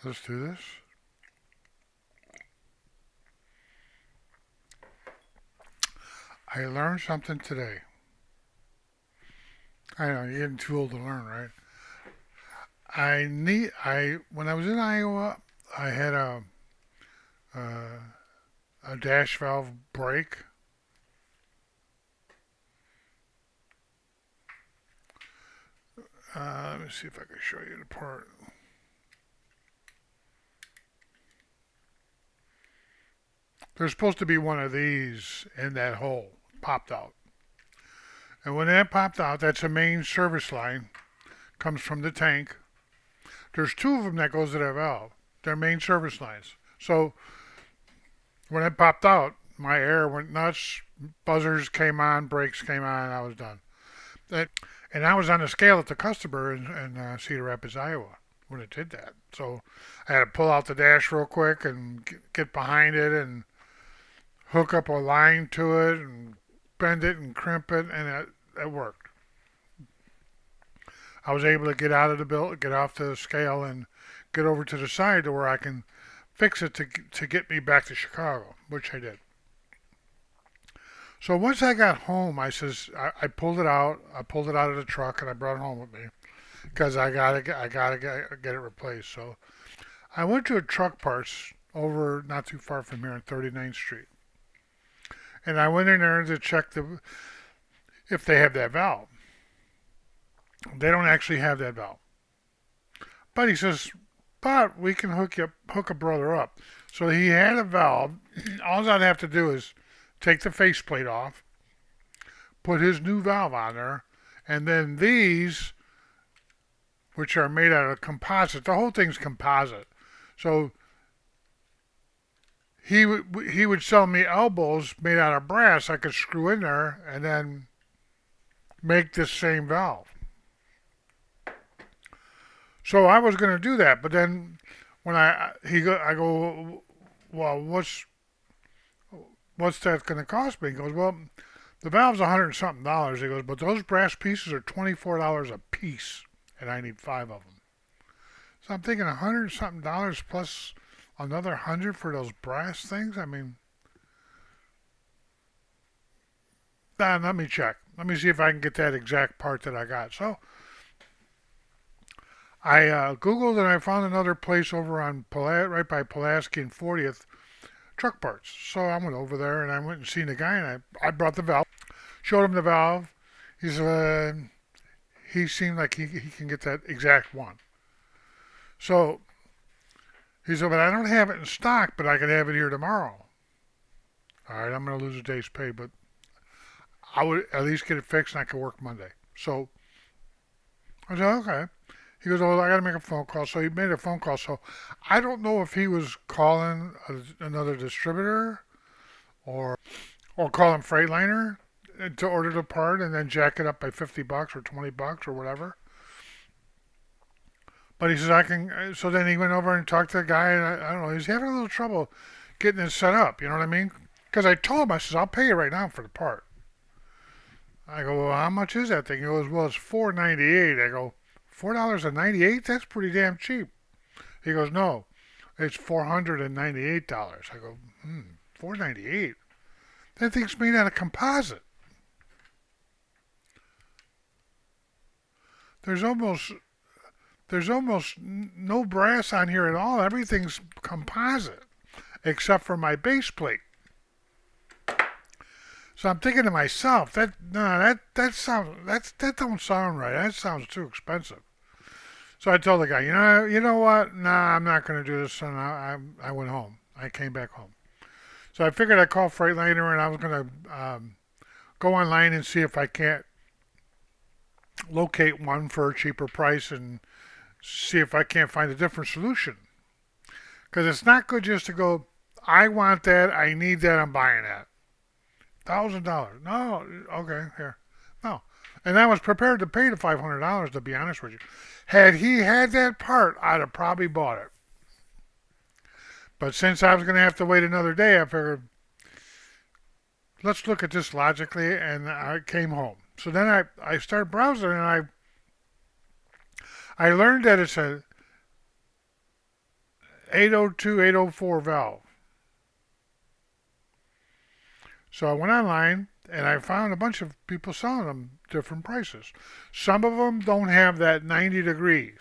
Let's do this. I learned something today. I know you're getting too old to learn, right? I when I was in Iowa, I had a dash valve break. Let me see if I can show you the part. There's supposed to be one of these in that hole, popped out. And when that popped out, that's a main service line, comes from the tank. There's two of them that goes to that valve. They're main service lines. So when it popped out, my air went nuts. Buzzers came on, brakes came on, and I was done. That, and I was on the scale at the customer in Cedar Rapids, Iowa, when it did that. So I had to pull out the dash real quick and get behind it and hook up a line to it and bend it and crimp it, and it worked. I was able to get out of the bill, get off the scale, and get over to the side to where I can fix it to get me back to Chicago, which I did. So once I got home, I pulled it out. I pulled it out of the truck and I brought it home with me because I gotta get it replaced. So I went to a truck parts over not too far from here on 39th Street, and I went in there to check if they have that valve. They don't actually have that valve, but he says, but we can hook a brother up. So he had a valve. All I'd have to do is take the faceplate off, put his new valve on there, and then these, which are made out of composite, the whole thing's composite. So he would sell me elbows made out of brass I could screw in there and then make this same valve. So I was going to do that, but then when I go, well, what's that going to cost me? He goes, well, the valve's $100 something. He goes, but those brass pieces are $24 a piece, and I need five of them. So I'm thinking $100 something plus another 100 for those brass things. I mean, let me check. Let me see if I can get that exact part that I got. So I Googled and I found another place over on right by Pulaski and 40th truck parts. So I went over there and I went and seen the guy and I brought the valve, showed him the valve. He seemed like he can get that exact one. So he said, but I don't have it in stock, but I can have it here tomorrow. All right, I'm going to lose a day's pay, but I would at least get it fixed and I could work Monday. So I said, okay. He goes, oh, I got to make a phone call. So he made a phone call. So I don't know if he was calling another distributor or calling Freightliner to order the part and then jack it up by $50 or $20 or whatever. But he says I can. So then he went over and talked to the guy, and I don't know. He's having a little trouble getting it set up. You know what I mean? Because I told him, I says I'll pay you right now for the part. I go, well, how much is that thing? He goes, well, it's $4.98. I go, $4.98? That's pretty damn cheap. He goes, no, it's $498. I go, $4.98. That thing's made out of composite. There's almost there's almost no brass on here at all. Everything's composite except for my base plate. So I'm thinking to myself, that don't sound right. That sounds too expensive. So I told the guy, you know what? Nah, I'm not going to do this. And I went home. I came back home. So I figured I'd call Freightliner and I was going to go online and see if I can't locate one for a cheaper price and see if I can't find a different solution. Because it's not good just to go, I want that, I need that, I'm buying that. $1,000. No, okay, here. No. And I was prepared to pay the $500, to be honest with you. Had he had that part, I'd have probably bought it. But since I was going to have to wait another day, I figured, let's look at this logically, and I came home. So then I started browsing, and I learned that 802, 804 valve. So I went online and I found a bunch of people selling them different prices. Some of them don't have that 90 degrees.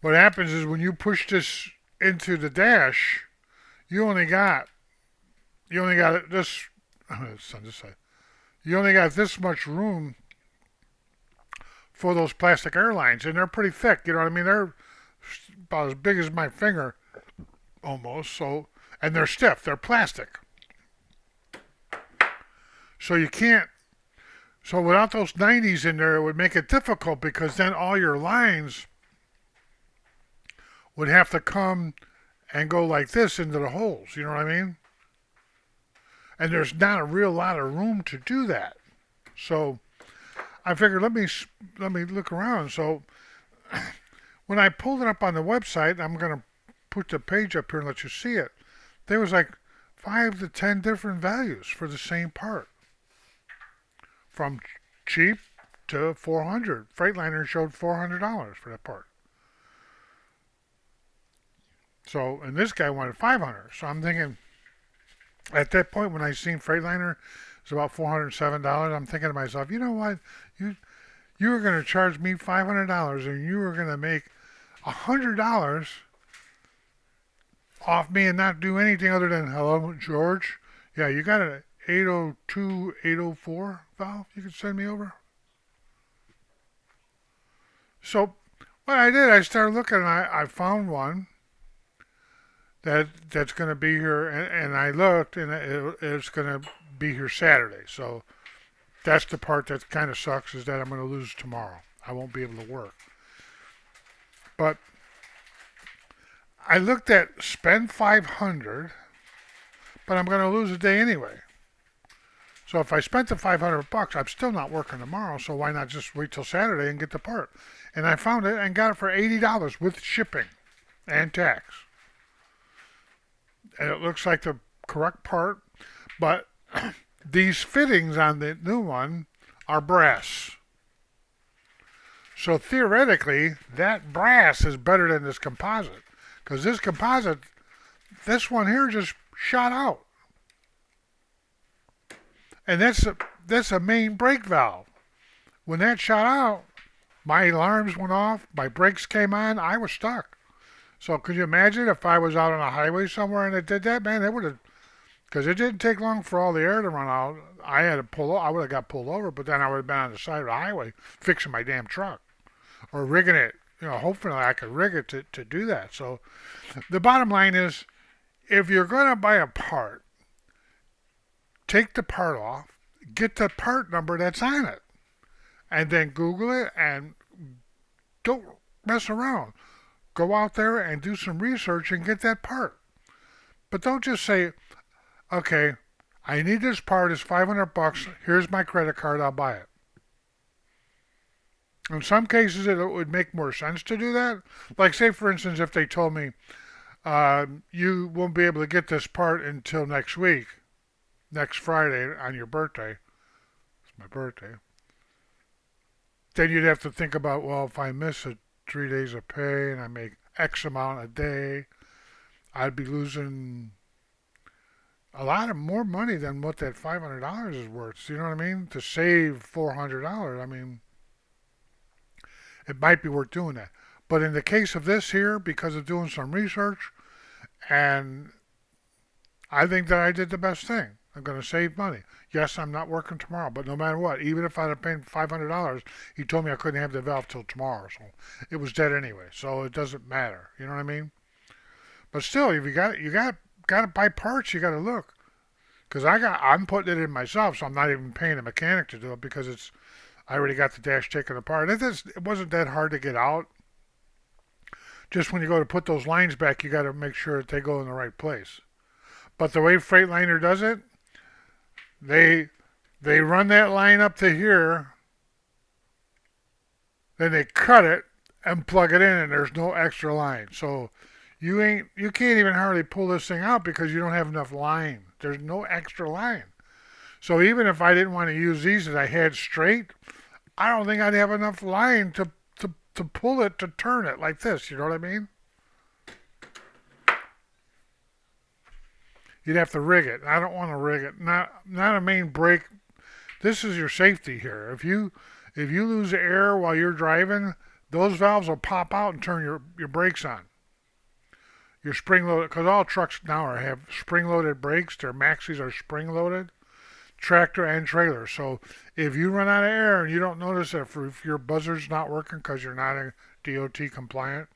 What happens is when you push this into the dash, you only got you only got this it's on this side. You only got this much room for those plastic airlines, and they're pretty thick. You know what I mean? They're about as big as my finger, almost. So, and they're stiff. They're plastic. So you can't. So without those 90s in there, it would make it difficult because then all your lines would have to come and go like this into the holes. You know what I mean? And there's not a real lot of room to do that. So I figured let me look around. So when I pulled it up on the website, I'm gonna put the page up here and let you see it. There was like 5 to 10 different values for the same part, from cheap to 400. Freightliner showed $400 for that part. So and this guy wanted 500. So I'm thinking at that point when I seen Freightliner it's about $407, I'm thinking to myself, you know what, you you were going to charge me $500 and you were going to make $100 off me and not do anything other than hello George. Yeah, you got an 802, 804 valve you could send me over. So what I did, I started looking and I found one that's going to be here, and I looked and it's going to be here Saturday. So that's the part that kind of sucks, is that I'm going to lose tomorrow. I won't be able to work. But I looked at spend 500, but I'm going to lose a day anyway. So if I spent the 500 bucks, I'm still not working tomorrow. So why not just wait till Saturday and get the part? And I found it and got it for $80 with shipping and tax. And it looks like the correct part, but these fittings on the new one are brass. So theoretically, that brass is better than this composite, because this composite, this one here just shot out, and that's a main brake valve. When that shot out, my alarms went off, my brakes came on, I was stuck. So could you imagine if I was out on a highway somewhere and it did that, man? It would have, because it didn't take long for all the air to run out. I had to pull. I would have got pulled over, but then I would have been on the side of the highway fixing my damn truck or rigging it. You know, hopefully I could rig it to do that. So the bottom line is, if you're going to buy a part, take the part off, get the part number that's on it, and then Google it and don't mess around. Go out there and do some research and get that part. But don't just say, okay, I need this part, it's 500 bucks, here's my credit card, I'll buy it. In some cases, it would make more sense to do that. Like, say, for instance, if they told me, you won't be able to get this part until next week, next Friday on your birthday. It's my birthday. Then you'd have to think about, well, if I miss it 3 days of pay and I make X amount a day, I'd be losing a lot of more money than what that $500 is worth. You know what I mean? To save $400, I mean, it might be worth doing that. But in the case of this here, because of doing some research, and I think that I did the best thing. I'm going to save money. Yes, I'm not working tomorrow, but no matter what, even if I'd have paid $500, he told me I couldn't have the valve till tomorrow, so it was dead anyway. So it doesn't matter. You know what I mean? But still, if you got to buy parts. You got to look, because I'm putting it in myself, so I'm not even paying a mechanic to do it because I already got the dash taken apart. It wasn't that hard to get out. Just when you go to put those lines back, you got to make sure that they go in the right place. But the way Freightliner does it, they run that line up to here, then they cut it and plug it in, and there's no extra line. So you can't even hardly pull this thing out because you don't have enough line. There's no extra line. So even if I didn't want to use these that I had straight, I don't think I'd have enough line to pull it to turn it like this. You know what I mean? You'd have to rig it. I don't want to rig it. Not a main brake. This is your safety here. If you lose air while you're driving, those valves will pop out and turn your brakes on. Your spring loaded, because all trucks now have spring loaded brakes. Their maxis are spring loaded, tractor and trailer. So if you run out of air and you don't notice it, if your buzzer's not working because you're not a DOT compliant,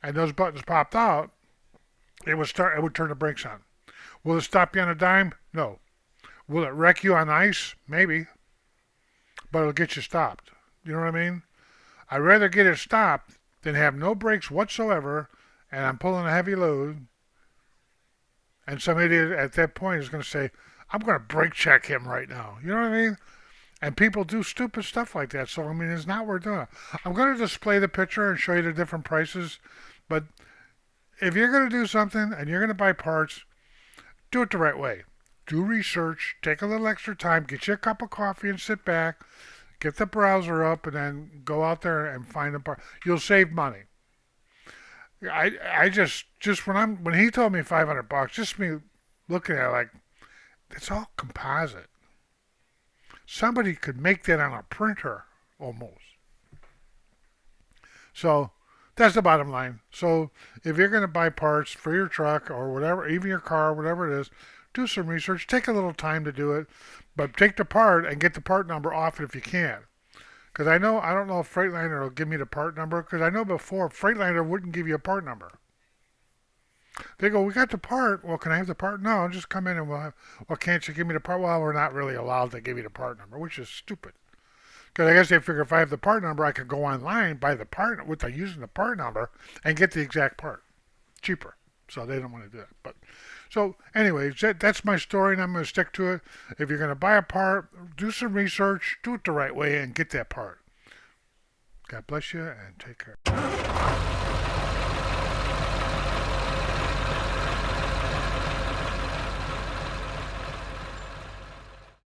and those buttons popped out, it would start. It would turn the brakes on. Will it stop you on a dime? No. Will it wreck you on ice? Maybe, but it'll get you stopped. You know what I mean? I'd rather get it stopped than have no brakes whatsoever, and I'm pulling a heavy load, and some idiot at that point is going to say, I'm going to brake check him right now. You know what I mean? And people do stupid stuff like that. So, I mean, it's not worth doing. I'm going to display the picture and show you the different prices. But if you're going to do something and you're going to buy parts, do it the right way. Do research, take a little extra time, get you a cup of coffee and sit back, get the browser up, and then go out there and find a part. You'll save money. I just when he told me $500, just me looking at it like it's all composite. Somebody could make that on a printer almost. So that's the bottom line. So if you're going to buy parts for your truck or whatever, even your car, whatever it is, do some research. Take a little time to do it, but take the part and get the part number off it if you can. Because I don't know if Freightliner will give me the part number. Because I know before Freightliner wouldn't give you a part number. They go, we got the part. Well, can I have the part? No, just come in and we'll have. Well, can't you give me the part? Well, we're not really allowed to give you the part number, which is stupid. Because I guess they figure if I have the part number, I could go online, buy the part with using the part number, and get the exact part cheaper. So they don't want to do that. But so, anyways, that's my story, and I'm going to stick to it. If you're going to buy a part, do some research, do it the right way, and get that part. God bless you, and take care.